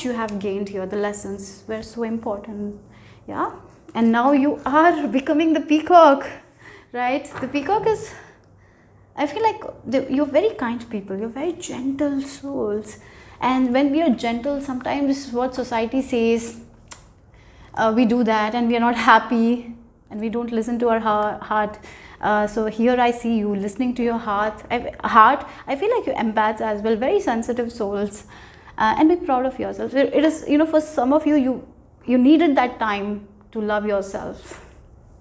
you have gained here. The lessons were so important. Yeah. And now you are becoming the peacock, right? The peacock is, I feel like you're very kind people. You're very gentle souls. And when we are gentle, sometimes what society says, we do that and we are not happy and we don't listen to our heart. So here I see you listening to your heart. I feel like you're empaths as well, very sensitive souls. And be proud of yourself. It is, for some of you needed that time to love yourself.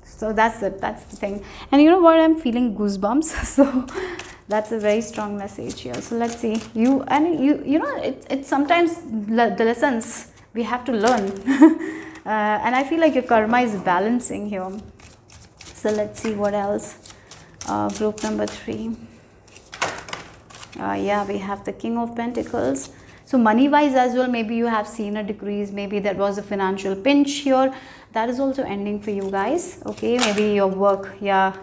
So that's it, that's the thing. And you know what, I'm feeling goosebumps. So that's a very strong message here. So let's see, it's sometimes the lessons we have to learn. And I feel like your karma is balancing here. So let's see what else. Group number 3. Yeah, we have the King of Pentacles. So money wise as well, maybe you have seen a decrease, maybe there was a financial pinch here. That is also ending for you guys. Okay, maybe your work. Yeah,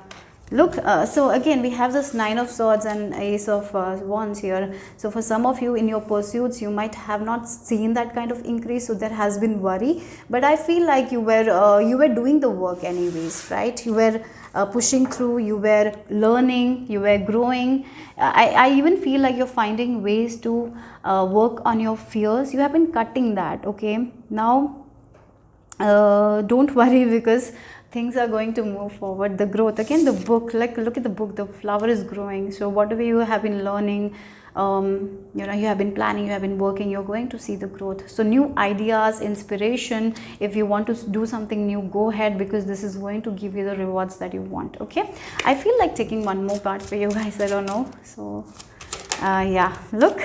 look, so again we have this 9 of Swords and Ace of Wands here. So for some of you in your pursuits, you might have not seen that kind of increase, so there has been worry. But I feel like you were doing the work anyways, right? You were pushing through, you were learning, you were growing. I even feel like you're finding ways to work on your fears. You have been cutting that. Okay, now don't worry, because things are going to move forward. The growth, again, the book, like look at the book, the flower is growing. So whatever you have been learning, you have been planning, you have been working, you're going to see the growth. So new ideas, inspiration, if you want to do something new, go ahead, because this is going to give you the rewards that you want. Okay, I feel like taking one more part for you guys, I don't know. So yeah, look.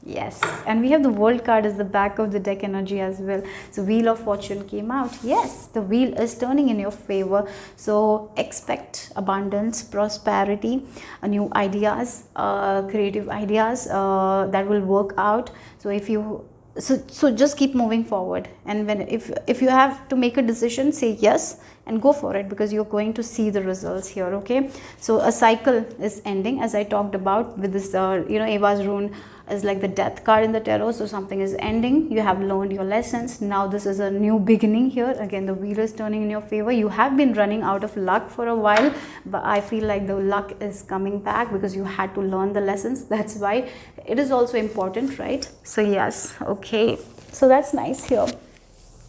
Yes, and we have the World card as the back of the deck energy as well. So Wheel of Fortune came out. Yes, the wheel is turning in your favor. So expect abundance, prosperity, new ideas, creative ideas that will work out. So if you so just keep moving forward, and if you have to make a decision, say yes and go for it, because you're going to see the results here. Okay, so a cycle is ending, as I talked about with this Ava's rune. is like the death card in the tarot. So something is ending, you have learned your lessons, now this is a new beginning here. Again, the wheel is turning in your favor. You have been running out of luck for a while, but I feel like the luck is coming back because you had to learn the lessons. That's why it is also important, right? So yes, okay, so that's nice here.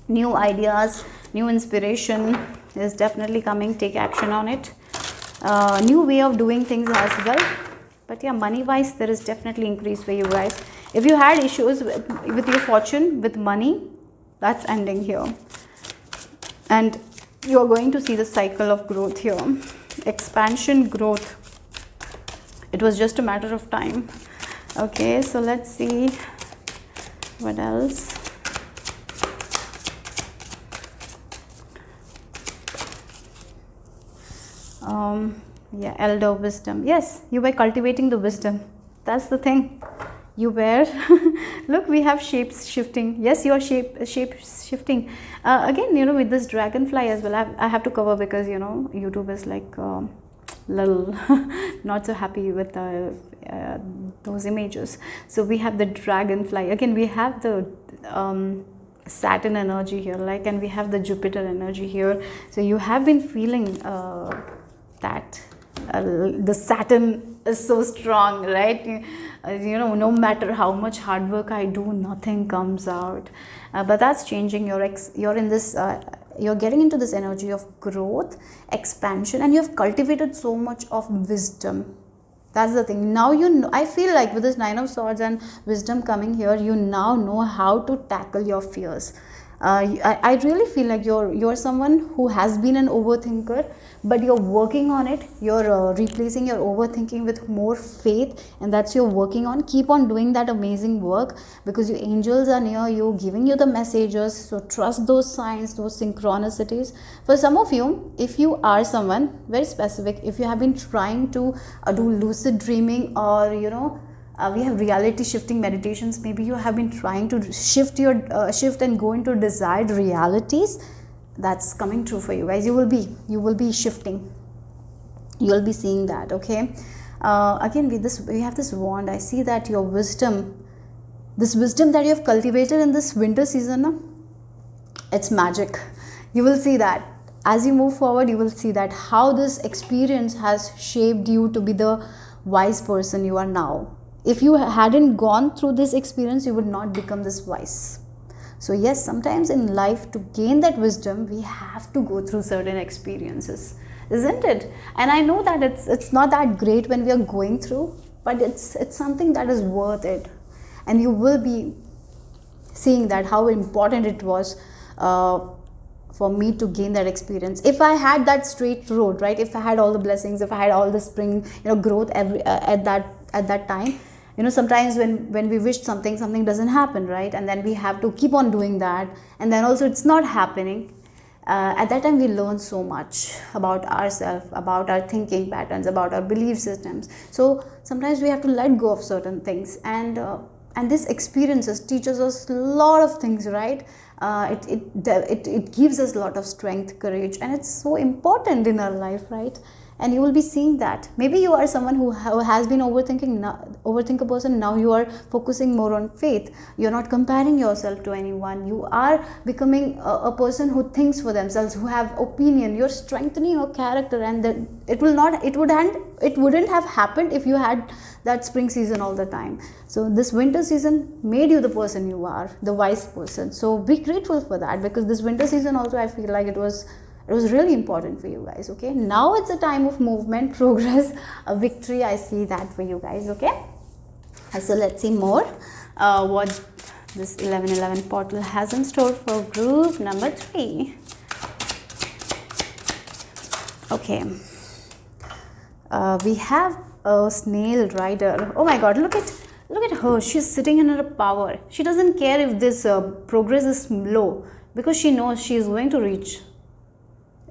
New ideas, new inspiration is definitely coming. Take action on it. New way of doing things as well. But yeah, money wise, there is definitely increase for you guys. If you had issues with your fortune, with money, that's ending here. And you're going to see the cycle of growth here. Expansion, growth. It was just a matter of time. Okay, so let's see what else. Yeah, elder wisdom. Yes, you were cultivating the wisdom. That's the thing. You were. Look, we have shapes shifting. Yes, your shape shifting. Again, you know, with this dragonfly as well, I have to cover because, you know, YouTube is like little not so happy with those images. So we have the dragonfly. Again, we have the Saturn energy here, like, and we have the Jupiter energy here. So you have been feeling that the Saturn is so strong, right? You know, no matter how much hard work I do, nothing comes out. But that's changing. You're in this. You're getting into this energy of growth, expansion, and you have cultivated so much of wisdom. That's the thing. Now you know, I feel like with this Nine of Swords and wisdom coming here, you now know how to tackle your fears. I really feel like you're someone who has been an overthinker, but you're working on it. You're replacing your overthinking with more faith, and that's you're working on. Keep on doing that amazing work because your angels are near you, giving you the messages. So trust those signs, those synchronicities. For some of you, if you are someone very specific, if you have been trying to do lucid dreaming, or you know, we have reality shifting meditations. Maybe you have been trying to shift and go into desired realities. That's coming true for you guys. You will be shifting. You will be seeing that. Okay. Again, we have this wand. I see that your wisdom, this wisdom that you have cultivated in this winter season, it's magic. You will see that as you move forward. You will see that how this experience has shaped you to be the wise person you are now. If you hadn't gone through this experience, you would not become this wise. So yes, sometimes in life, to gain that wisdom, we have to go through certain experiences, isn't it? And I know that it's not that great when we are going through, but it's something that is worth it. And you will be seeing that how important it was for me to gain that experience. If I had that straight road, right? If I had all the blessings, if I had all the spring, growth at that time. Sometimes when we wish something doesn't happen, right? And then we have to keep on doing that, and then also it's not happening. At that time we learn so much about ourselves, about our thinking patterns, about our belief systems. So sometimes we have to let go of certain things, and these experiences teaches us a lot of things, right? It gives us a lot of strength, courage, and it's so important in our life, right? And you will be seeing that. Maybe you are someone who has been overthinker person. Now you are focusing more on faith. You're not comparing yourself to anyone. You are becoming a person who thinks for themselves, who have opinion. You're strengthening your character, and that it wouldn't have happened if you had that spring season all the time. So this winter season made you the person you are, the wise person. So be grateful for that, because this winter season also, I feel like it was really important for you guys. Okay, now it's a time of movement, progress, a victory. I see that for you guys. Okay, so let's see more what this 1111 portal has in store for group number 3. Okay, we have a snail rider. Oh my god, look at her. She's sitting in her power. She doesn't care if this progress is slow, because she knows she is going to reach.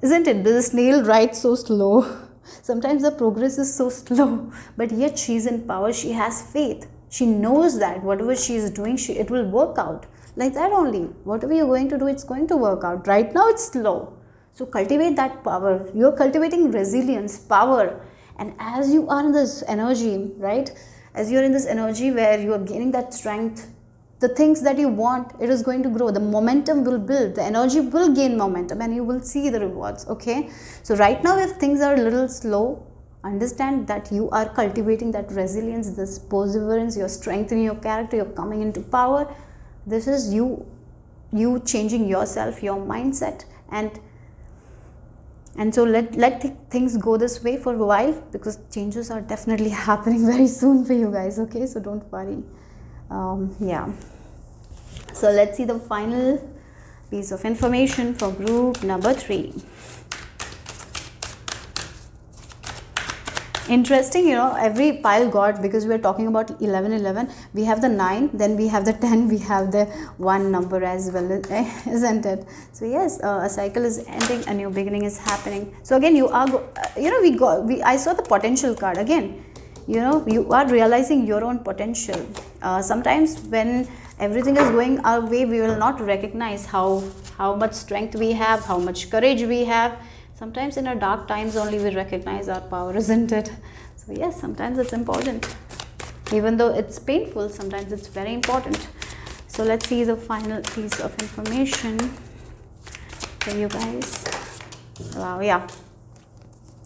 Isn't it? The snail rides so slow. Sometimes the progress is so slow, but yet she's in power. She has faith. She knows that whatever she is doing, it will work out. Like that only. Whatever you're going to do, it's going to work out. Right now it's slow. So cultivate that power. You're cultivating resilience, power. And as you are in this energy, right? as you're in this energy where you are gaining that strength, the things that you want, it is going to grow, the momentum will build, the energy will gain momentum, and you will see the rewards. Okay, so right now if things are a little slow, understand that you are cultivating that resilience, this perseverance, you're strengthening your character, you're coming into power. This is you changing yourself, your mindset, and so let things go this way for a while, because changes are definitely happening very soon for you guys. Okay, so don't worry. Yeah, so let's see the final piece of information for group number 3. Interesting, every pile got, because we are talking about 11, we have the 9, then we have the 10, we have the 1 number as well, isn't it? So yes, a cycle is ending, a new beginning is happening. So again, you are I saw the potential card again. You are realizing your own potential. Sometimes when everything is going our way, we will not recognize how much strength we have, how much courage we have. Sometimes in our dark times only we recognize our power, isn't it? So yes, sometimes it's important. Even though it's painful, sometimes it's very important. So let's see the final piece of information for you guys. Wow, yeah.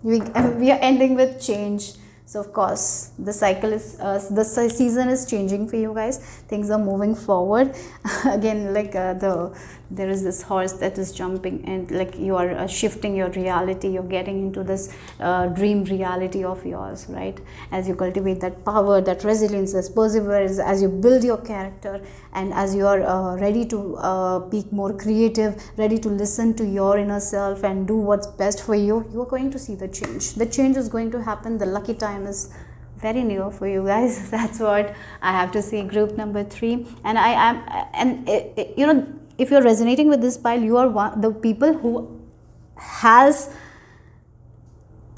We are ending with change. So of course, the cycle is, the season is changing for you guys. Things are moving forward. Again, like there is this horse that is jumping, and like you are shifting your reality. You're getting into this dream reality of yours, right? As you cultivate that power, that resilience, this perseverance, as you build your character, and as you are ready to be more creative, ready to listen to your inner self and do what's best for you, you are going to see the change. The change is going to happen. The lucky time is very near for you guys. That's what I have to say, group number 3. And I am, and if you're resonating with this pile, you are the people who has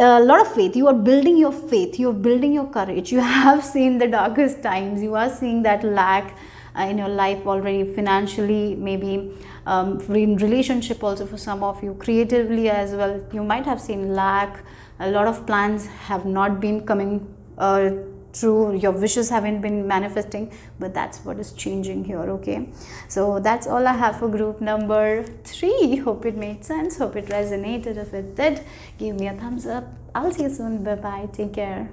a lot of faith. You are building your faith, you're building your courage. You have seen the darkest times. You are seeing that lack in your life already, financially, maybe in relationship also for some of you, creatively as well. You might have seen lack. A lot of plans have not been coming true. Your wishes haven't been manifesting, but that's what is changing here. Okay, so that's all I have for group number 3. Hope it made sense, hope it resonated. If it did, give me a thumbs up. I'll see you soon. Bye bye, take care.